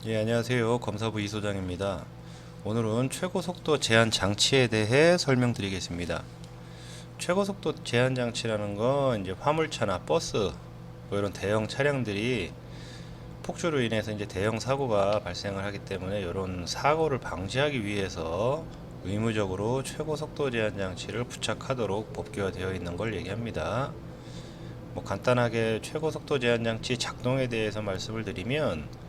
예, 안녕하세요. 검사부 이소장입니다. 오늘은 최고속도 제한 장치에 대해 설명드리겠습니다. 최고속도 제한 장치라는 건 이제 화물차나 버스 뭐 이런 대형 차량들이 폭주로 인해서 이제 대형 사고가 발생을 하기 때문에 이런 사고를 방지하기 위해서 의무적으로 최고속도 제한 장치를 부착하도록 법규화되어 있는 걸 얘기합니다. 뭐 간단하게 최고속도 제한 장치 작동에 대해서 말씀을 드리면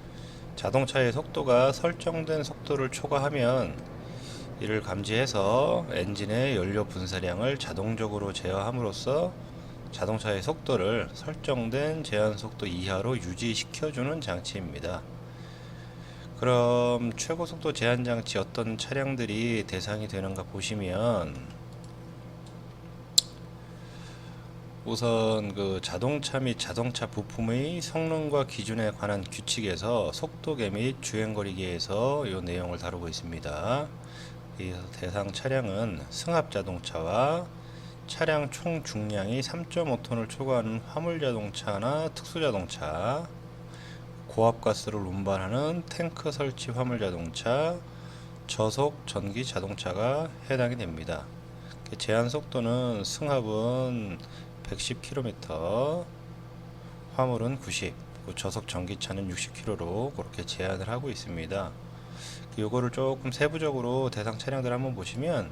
자동차의 속도가 설정된 속도를 초과하면 이를 감지해서 엔진의 연료 분사량을 자동적으로 제어함으로써 자동차의 속도를 설정된 제한 속도 이하로 유지시켜주는 장치입니다. 그럼 최고 속도 제한 장치 어떤 차량들이 대상이 되는가 보시면 우선 그 자동차 및 자동차 부품의 성능과 기준에 관한 규칙에서 속도계 및 주행거리계에서 이 내용을 다루고 있습니다. 이 대상 차량은 승합 자동차와 차량 총 중량이 3.5톤을 초과하는 화물 자동차나 특수 자동차, 고압가스를 운반하는 탱크 설치 화물 자동차, 저속 전기 자동차가 해당이 됩니다. 제한 속도는 승합은 110km, 화물은 90, 저속 전기차는 60km로 그렇게 제한을 하고 있습니다. 요거를 조금 세부적으로 대상 차량들 한번 보시면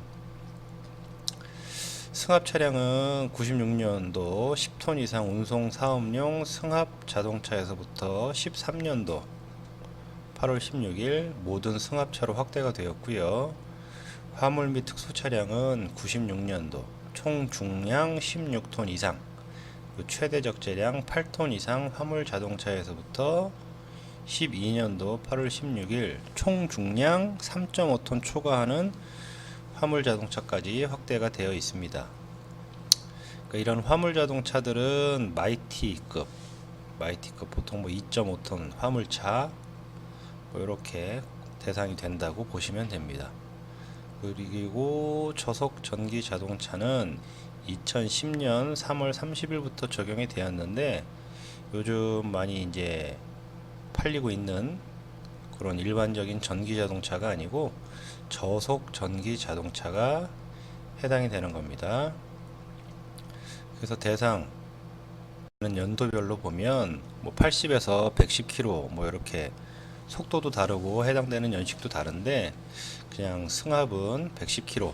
승합 차량은 96년도 10톤 이상 운송 사업용 승합 자동차에서부터 13년도 8월 16일 모든 승합차로 확대가 되었고요. 화물 및 특수 차량은 96년도 총 중량 16톤 이상 최대 적재량 8톤 이상 화물 자동차에서부터 12년도 8월 16일 총 중량 3.5톤 초과하는 화물 자동차까지 확대가 되어 있습니다. 그러니까 이런 화물 자동차들은 마이티급 보통 뭐 2.5톤 화물차 뭐 이렇게 대상이 된다고 보시면 됩니다. 그리고 저속 전기 자동차는 2010년 3월 30일부터 적용이 되었는데 요즘 많이 이제 팔리고 있는 그런 일반적인 전기 자동차가 아니고 저속 전기 자동차가 해당이 되는 겁니다. 그래서 대상 연도별로 보면 뭐 80에서 110km 뭐 이렇게 속도도 다르고 해당되는 연식도 다른데 그냥 승합은 110km,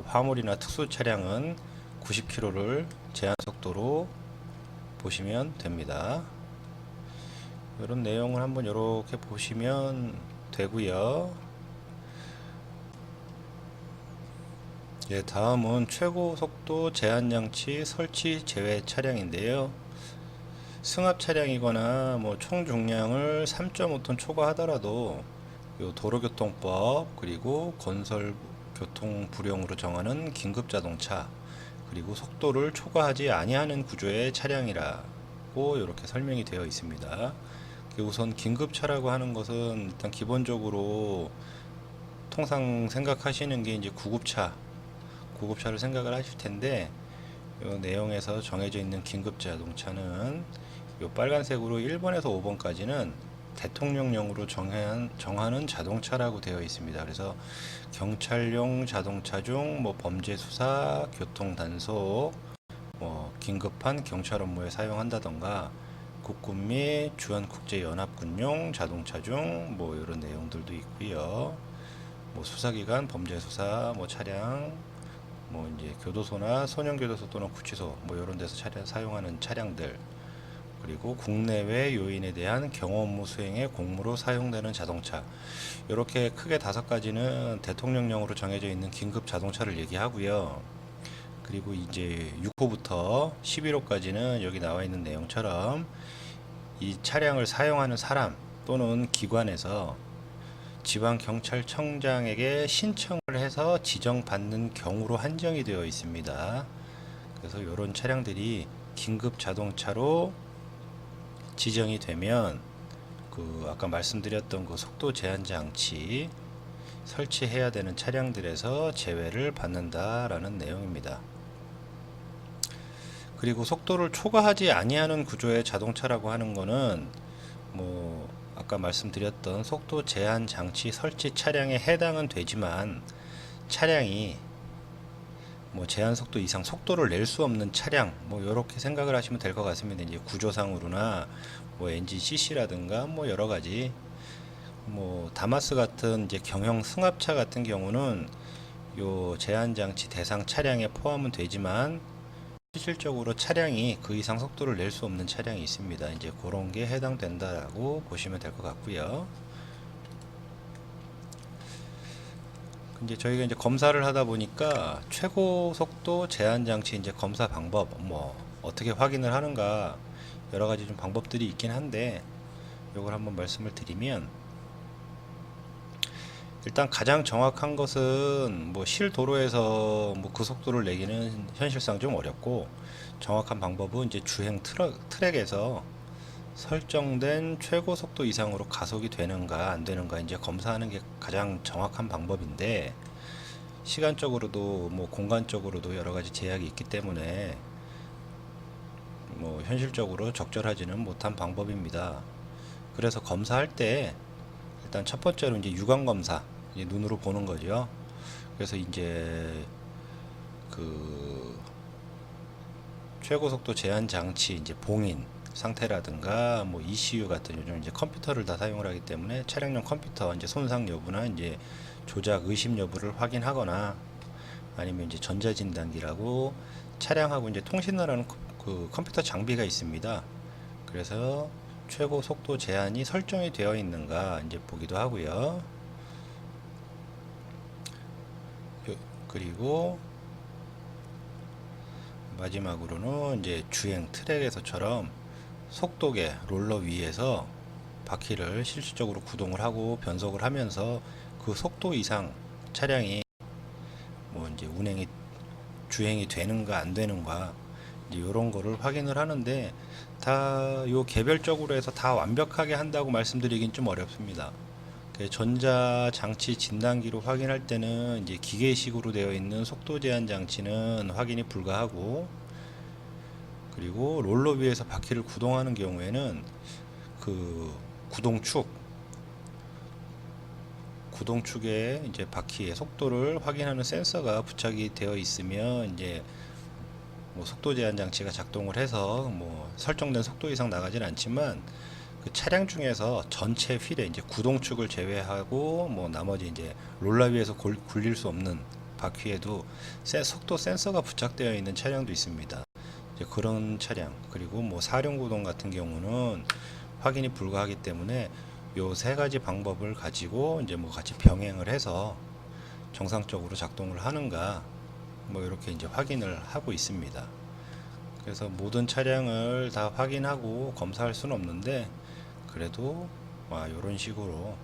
화물이나 특수 차량은 90km를 제한 속도로 보시면 됩니다. 이런 내용을 한번 이렇게 보시면 되고요. 예, 다음은 최고 속도 제한 장치 설치 제외 차량인데요. 승합 차량이거나 뭐 총 중량을 3.5톤 초과하더라도 도로교통법 그리고 건설교통부령으로 정하는 긴급자동차 그리고 속도를 초과하지 아니하는 구조의 차량이라고 이렇게 설명이 되어 있습니다. 우선 긴급차라고 하는 것은 일단 기본적으로 통상 생각하시는 게 이제 구급차를 생각을 하실 텐데 이 내용에서 정해져 있는 긴급 자동차는 이 빨간색으로 1번에서 5번까지는 대통령령으로 정하는 자동차라고 되어 있습니다. 그래서 경찰용 자동차 중 뭐 범죄 수사, 교통 단속, 뭐 긴급한 경찰 업무에 사용한다던가 국군 및 주한국제연합군용 자동차 중 뭐 이런 내용들도 있고요. 뭐 수사기관, 범죄 수사, 뭐 차량, 뭐 이제 교도소나 소년교도소 또는 구치소 뭐 이런 데서 사용하는 차량들 그리고 국내외 요인에 대한 경호 업무 수행의 공무로 사용되는 자동차 이렇게 크게 5가지는 대통령령으로 정해져 있는 긴급 자동차를 얘기하고요. 그리고 이제 6호부터 11호까지는 여기 나와 있는 내용처럼 이 차량을 사용하는 사람 또는 기관에서 지방경찰청장에게 신청을 해서 지정받는 경우로 한정이 되어 있습니다. 그래서 이런 차량들이 긴급 자동차로 지정이 되면 그 아까 말씀드렸던 그 속도 제한 장치 설치해야 되는 차량들에서 제외를 받는다라는 내용입니다. 그리고 속도를 초과하지 아니하는 구조의 자동차라고 하는 거는 뭐 아까 말씀드렸던 속도 제한 장치 설치 차량에 해당은 되지만 차량이 뭐 제한 속도 이상 속도를 낼 수 없는 차량 뭐 이렇게 생각을 하시면 될 것 같습니다. 이제 구조상으로나 뭐 엔진 CC라든가 뭐 여러 가지 뭐 다마스 같은 이제 경형 승합차 같은 경우는 요 제한 장치 대상 차량에 포함은 되지만 실질적으로 차량이 그 이상 속도를 낼 수 없는 차량이 있습니다. 이제 그런 게 해당된다라고 보시면 될 것 같고요. 이제 저희가 이제 검사를 하다 보니까 최고 속도 제한 장치 이제 검사 방법 뭐 어떻게 확인을 하는가 여러 가지 좀 방법들이 있긴 한데 이걸 한번 말씀을 드리면 일단 가장 정확한 것은 뭐 실도로에서 뭐 그 속도를 내기는 현실상 좀 어렵고 정확한 방법은 이제 주행 트랙에서 설정된 최고 속도 이상으로 가속이 되는가 안 되는가 이제 검사하는 게 가장 정확한 방법인데 시간적으로도 뭐 공간적으로도 여러 가지 제약이 있기 때문에 뭐 현실적으로 적절하지는 못한 방법입니다. 그래서 검사할 때 일단 첫 번째로 이제 유관 검사, 이제 눈으로 보는 거죠. 그래서 이제 그 최고 속도 제한 장치 이제 봉인 상태라든가 뭐 ECU 같은 요즘 이제 컴퓨터를 다 사용을 하기 때문에 차량용 컴퓨터 이제 손상 여부나 이제 조작 의심 여부를 확인하거나 아니면 이제 전자진단기라고 차량하고 이제 통신을 하는 그 컴퓨터 장비가 있습니다. 그래서 최고 속도 제한이 설정이 되어 있는가 이제 보기도 하고요. 그리고 마지막으로는 이제 주행 트랙에서처럼 속도계 롤러 위에서 바퀴를 실질적으로 구동을 하고 변속을 하면서 그 속도 이상 차량이 뭐 이제 주행이 되는가 안 되는가 이제 이런 거를 확인을 하는데 다 요 개별적으로 해서 다 완벽하게 한다고 말씀드리긴 좀 어렵습니다. 전자장치 진단기로 확인할 때는 이제 기계식으로 되어 있는 속도 제한 장치는 확인이 불가하고 그리고 롤러 위에서 바퀴를 구동하는 경우에는 그 구동축에 이제 바퀴의 속도를 확인하는 센서가 부착이 되어 있으면 이제 뭐 속도 제한 장치가 작동을 해서 뭐 설정된 속도 이상 나가진 않지만 그 차량 중에서 전체 휠에 이제 구동축을 제외하고 뭐 나머지 이제 롤러 위에서 굴릴 수 없는 바퀴에도 속도 센서가 부착되어 있는 차량도 있습니다. 이제 그런 차량 그리고 뭐 사륜구동 같은 경우는 확인이 불가하기 때문에 요 세 가지 방법을 가지고 이제 뭐 같이 병행을 해서 정상적으로 작동을 하는가 뭐 이렇게 이제 확인을 하고 있습니다. 그래서 모든 차량을 다 확인하고 검사할 수는 없는데 그래도 이런 식으로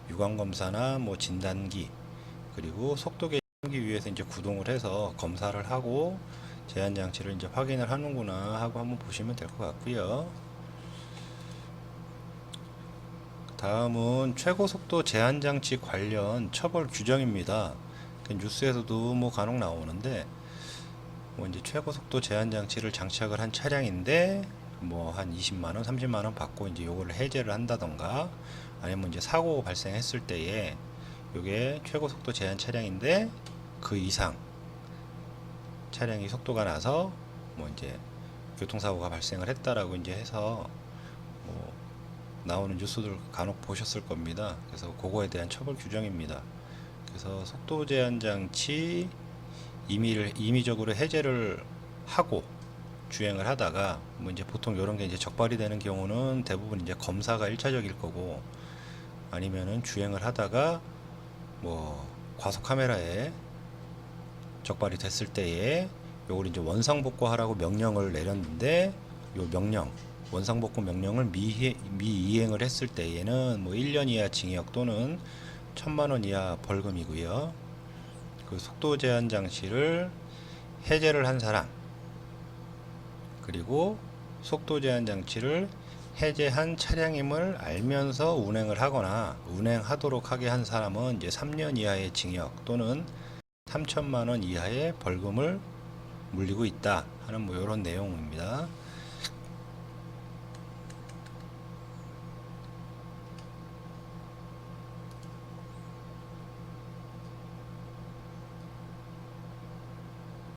유관 검사나 뭐 진단기 그리고 속도계 위에서 이제 구동을 해서 검사를 하고 제한 장치를 이제 확인을 하는구나 하고 한번 보시면 될 것 같고요. 다음은 최고 속도 제한 장치 관련 처벌 규정입니다. 뉴스에서도 뭐 간혹 나오는데 뭐 이제 최고 속도 제한 장치를 장착을 한 차량인데 뭐 한 20만원, 30만원 받고 이제 요거를 해제를 한다던가 아니면 이제 사고 발생했을 때에 요게 최고 속도 제한 차량인데 그 이상 차량이 속도가 나서 뭐 이제 교통사고가 발생을 했다라고 이제 해서 뭐 나오는 뉴스들 간혹 보셨을 겁니다. 그래서 그거에 대한 처벌 규정입니다. 그래서 속도 제한 장치 임의적으로 해제를 하고 주행을 하다가 뭐 이제 보통 이런 게 이제 적발이 되는 경우는 대부분 이제 검사가 1차적일 거고 아니면은 주행을 하다가 뭐 과속 카메라에 적발이 됐을 때에 요걸 이제 원상복구하라고 명령을 내렸는데 요 명령 원상복구 명령을 미이행을 했을 때에는 뭐 1년 이하 징역 또는 1000만원 이하 벌금이고요. 그 속도 제한 장치를 해제를 한 사람 그리고 속도 제한 장치를 해제한 차량임을 알면서 운행을 하거나 운행하도록 하게 한 사람은 이제 3년 이하의 징역 또는 3천만 원 이하의 벌금을 물리고 있다 하는 뭐 이런 내용입니다.